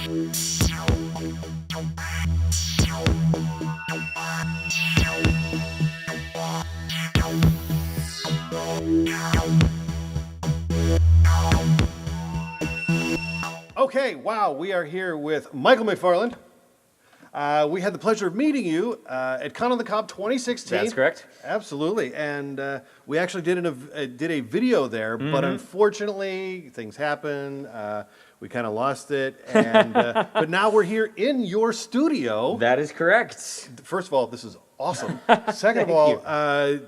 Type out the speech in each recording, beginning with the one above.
Okay, wow, we are here with Michael McFarland. We had the pleasure of meeting you at Con on the Cob 2016. That's correct. Absolutely, and we actually did a video there, but unfortunately things happen. We kind of lost it, and but now we're here in your studio. That is correct. First of all, this is awesome. Second of all,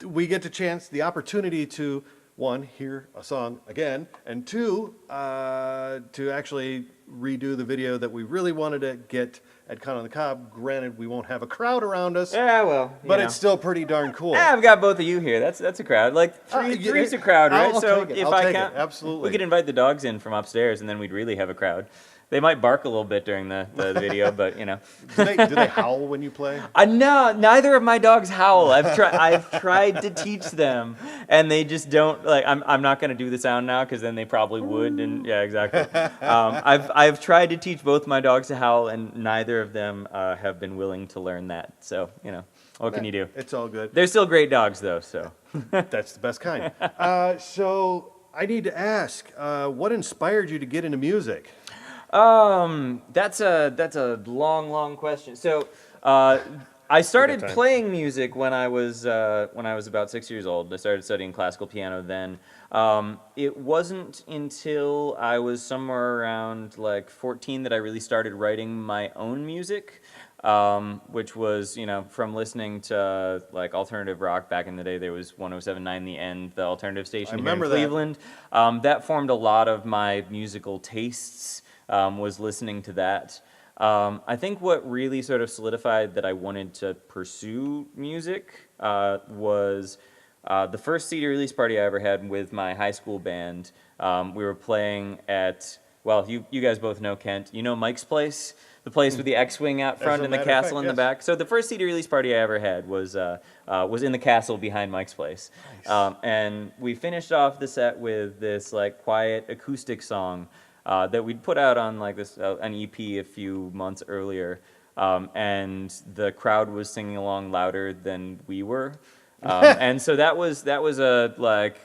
we get the opportunity to, one, hear a song again, and two, to actually redo the video that we really wanted to get at Con on the Cob. Granted, we won't have a crowd around us. Yeah, well, but it's still pretty darn cool. Yeah, I've got both of you here. That's a crowd. Like three's a crowd, right? I'll so take it. if I'll I take count, it. Absolutely, we could invite the dogs in from upstairs, and then we'd really have a crowd. They might bark a little bit during the video, but you know. Do they howl when you play? No, neither of my dogs howl. I've tried to teach them, and they just don't. Like, I'm not going to do the sound now because then they probably would. And yeah, exactly. I've tried to teach both my dogs to howl, and neither of them have been willing to learn that. So you know, what can you do? It's all good. They're still great dogs, though. So that's the best kind. So I need to ask, what inspired you to get into music? That's a long question. So, I started playing music when I was about 6 years old. I started studying classical piano then. It wasn't until I was somewhere around like 14 that I really started writing my own music, which was, you know, from listening to like alternative rock back in the day. There was 107.9 The End, the alternative station here in Cleveland. That formed a lot of my musical tastes. Was listening to that. I think what really sort of solidified that I wanted to pursue music was the first CD release party I ever had with my high school band. We were playing at, well, you guys both know Kent. You know Mike's Place? The place with the X-Wing out front and the castle in the back. So the first CD release party I ever had was in the castle behind Mike's Place. Nice. And we finished off the set with this like quiet acoustic song that we'd put out on like this an EP a few months earlier, and the crowd was singing along louder than we were, and so that was a like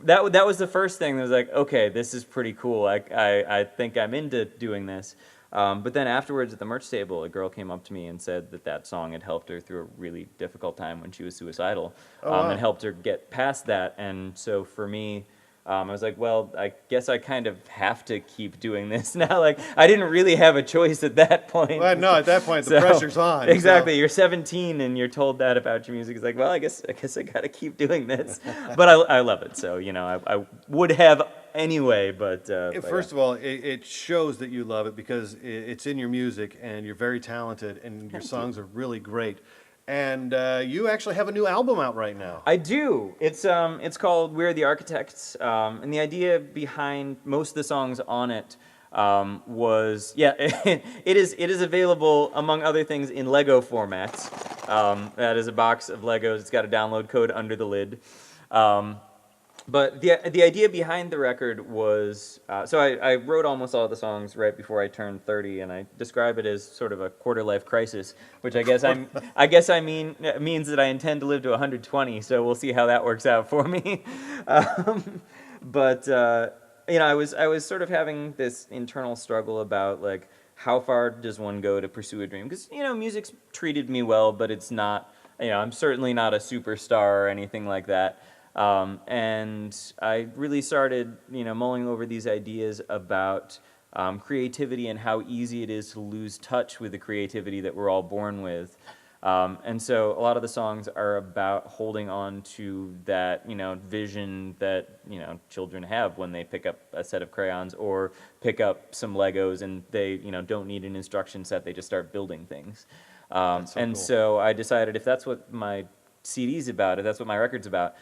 that was the first thing that was like, okay, this is pretty cool. I think I'm into doing this. But then afterwards at the merch table, a girl came up to me and said that song had helped her through a really difficult time when she was suicidal, and helped her get past that. And so for me, I was like, well, I guess I kind of have to keep doing this now. Like, I didn't really have a choice at that point. Well, no, at that point, the pressure's on. Exactly. So. You're 17 and you're told that about your music. It's like, well, I guess I got to keep doing this. But I love it. So, you know, I would have anyway, but... First of all, it shows that you love it because it's in your music and you're very talented and your songs are really great. And you actually have a new album out right now. I do. It's called We're the Architects, and the idea behind most of the songs on it was, yeah, it is available among other things in Lego formats. That is a box of Legos. It's got a download code under the lid. But the idea behind the record was, so I wrote almost all the songs right before I turned 30, and I describe it as sort of a quarter-life crisis, which I guess means that I intend to live to 120. So we'll see how that works out for me. But you know, I was sort of having this internal struggle about like how far does one go to pursue a dream? Because you know, music's treated me well, but it's not. You know, I'm certainly not a superstar or anything like that. And I really started, you know, mulling over these ideas about creativity and how easy it is to lose touch with the creativity that we're all born with. And so a lot of the songs are about holding on to that, you know, vision that, you know, children have when they pick up a set of crayons or pick up some Legos and they, you know, don't need an instruction set, they just start building things. So I decided if that's what my CD's about, if that's what my record's about,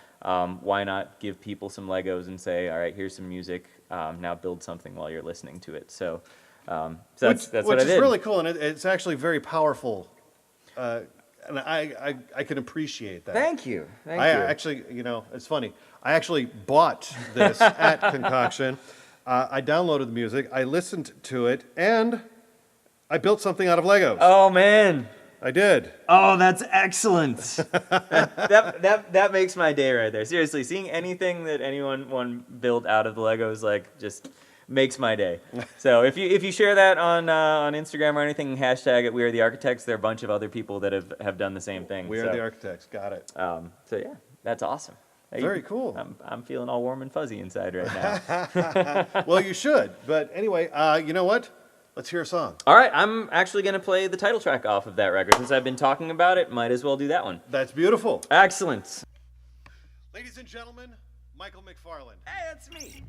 why not give people some Legos and say, all right, here's some music, now build something while you're listening to it. So, that's what I did. Which is really cool, and it's actually very powerful, and I can appreciate that. Thank you. Actually, you know, it's funny. I actually bought this at Concoction. I downloaded the music, I listened to it, and I built something out of Legos. Oh man. I did. Oh, that's excellent. that makes my day right there. Seriously, seeing anything that anyone build out of the Legos like just makes my day. So if you share that on Instagram or anything, hashtag it We Are the Architects. There are a bunch of other people that have done the same thing. We Are the Architects. Got it. So yeah, that's awesome. Very cool. I'm feeling all warm and fuzzy inside right now. Well, you should. But anyway, you know what? Let's hear a song. All right, I'm actually going to play the title track off of that record. Since I've been talking about it, might as well do that one. That's beautiful. Excellent. Ladies and gentlemen, Michael McFarland. Hey, that's me.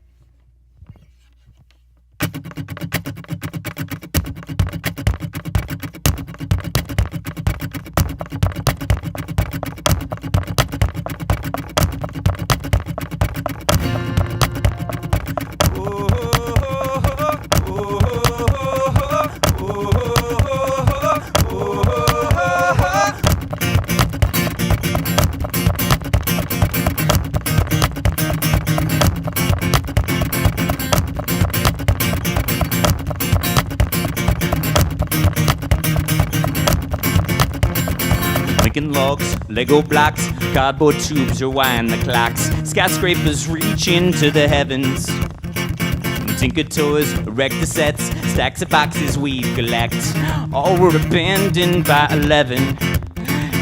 Lincoln logs, Lego blocks, cardboard tubes rewind the clocks. Skyscrapers reach into the heavens. Tinker toys, erector sets, stacks of boxes we collect. All were abandoned by 11.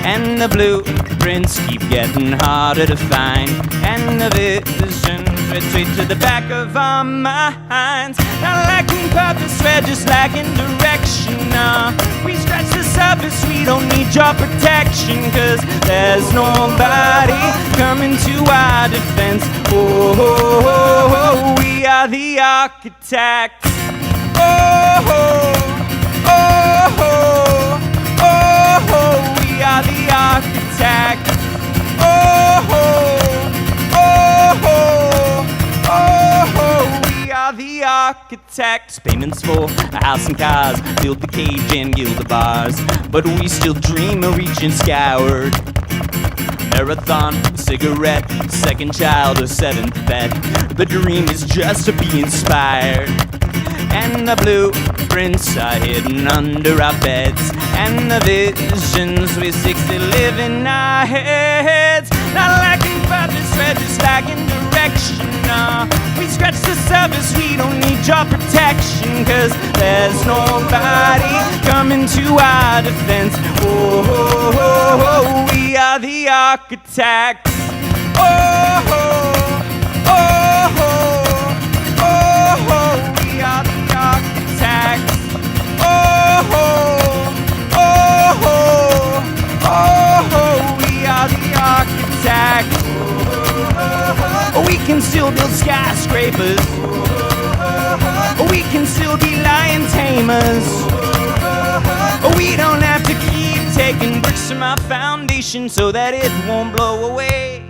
And the blueprints keep getting harder to find. And the visions retreat to the back of our minds. Not lacking purpose, we're just lacking direction. We scratch the surface, we don't need your protection. Cause there's nobody coming to our defense. Oh, we are the architects. Oh, we are the architects. We are the architects. Payments for a house and cars, build the cage and gild the bars. But we still dream of reaching skyward. Marathon, cigarette, second child or seventh bed. The dream is just to be inspired. And the blueprints are hidden under our beds. And the visions we seek still live in our heads. Not lacking purpose, we're just lacking direction. We scratch the surface, we don't need your protection. Cause there's nobody coming to our defense. Oh, we are the architects. Oh, we are the architects. We are the architects. We can still build skyscrapers. We can still be lion tamers. We don't have to keep taking bricks from our foundation so that it won't blow away.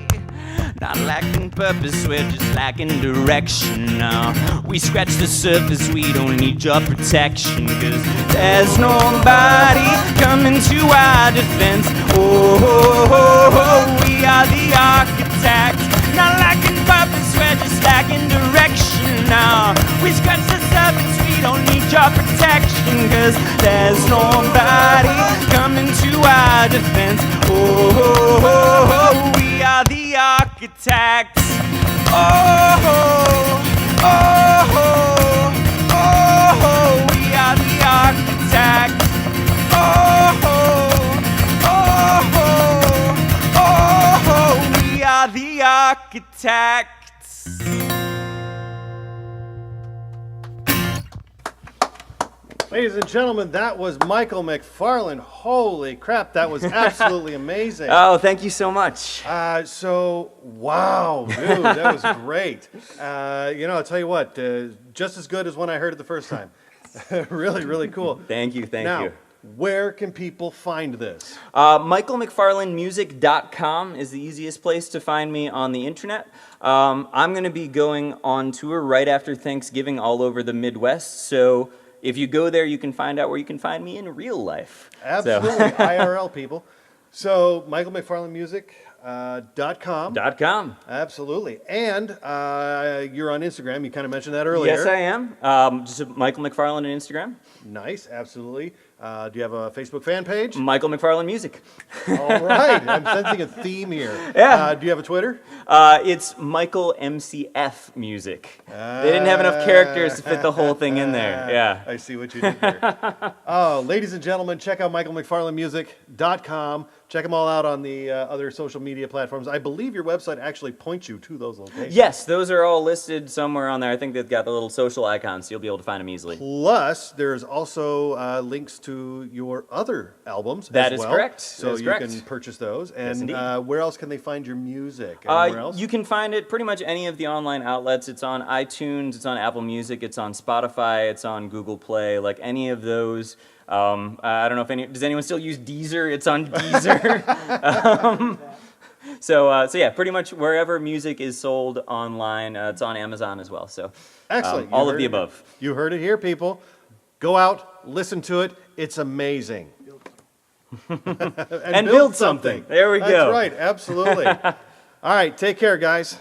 Not lacking purpose, we're just lacking direction now. We scratch the surface, we don't need your protection. Cause there's nobody coming to our defense. Oh, we are the architects. Not lacking purpose, we're just lacking direction now. We scratch the surface, we don't need your protection. Cause there's nobody coming to our defense. Oh, we are the architects. Oh, we are the architects. We are the architects. Ladies and gentlemen, that was Michael McFarland. Holy crap, that was absolutely amazing. Oh, thank you so much. Wow, dude, that was great. I'll tell you what, just as good as when I heard it the first time. Really, really cool. Thank you. Now, where can people find this? MichaelMcFarlandMusic.com is the easiest place to find me on the internet. I'm going to be going on tour right after Thanksgiving all over the Midwest, so if you go there, you can find out where you can find me in real life. Absolutely, IRL people. So, Michael McFarland Music, .com. .com. Absolutely. And you're on Instagram. You kind of mentioned that earlier. Yes, I am. Just Michael McFarland on Instagram. Nice. Absolutely. Do you have a Facebook fan page? Michael McFarland Music. All right. I'm sensing a theme here. Yeah. Do you have a Twitter? It's Michael MCF Music. They didn't have enough characters to fit the whole thing in there. Yeah. I see what you did there. Oh, ladies and gentlemen, check out michaelmcfarlandmusic.com. Check them all out on the other social media platforms. I believe your website actually points you to those locations. Yes, those are all listed somewhere on there. I think they've got the little social icons, so you'll be able to find them easily. Plus, there's also links to your other albums That as is well. correct. So That is you correct. can purchase those. Yes, And indeed. where else can they find your music? Anywhere else? You can find it pretty much any of the online outlets. It's on iTunes, it's on Apple Music, it's on Spotify, it's on Google Play, like any of those. I don't know if does anyone still use Deezer? It's on Deezer. So yeah, pretty much wherever music is sold online, it's on Amazon as well. So Excellent. all of the above. You heard it here, people. Go out, listen to it. It's amazing. And build something. There we go. That's right. Absolutely. All right. Take care, guys.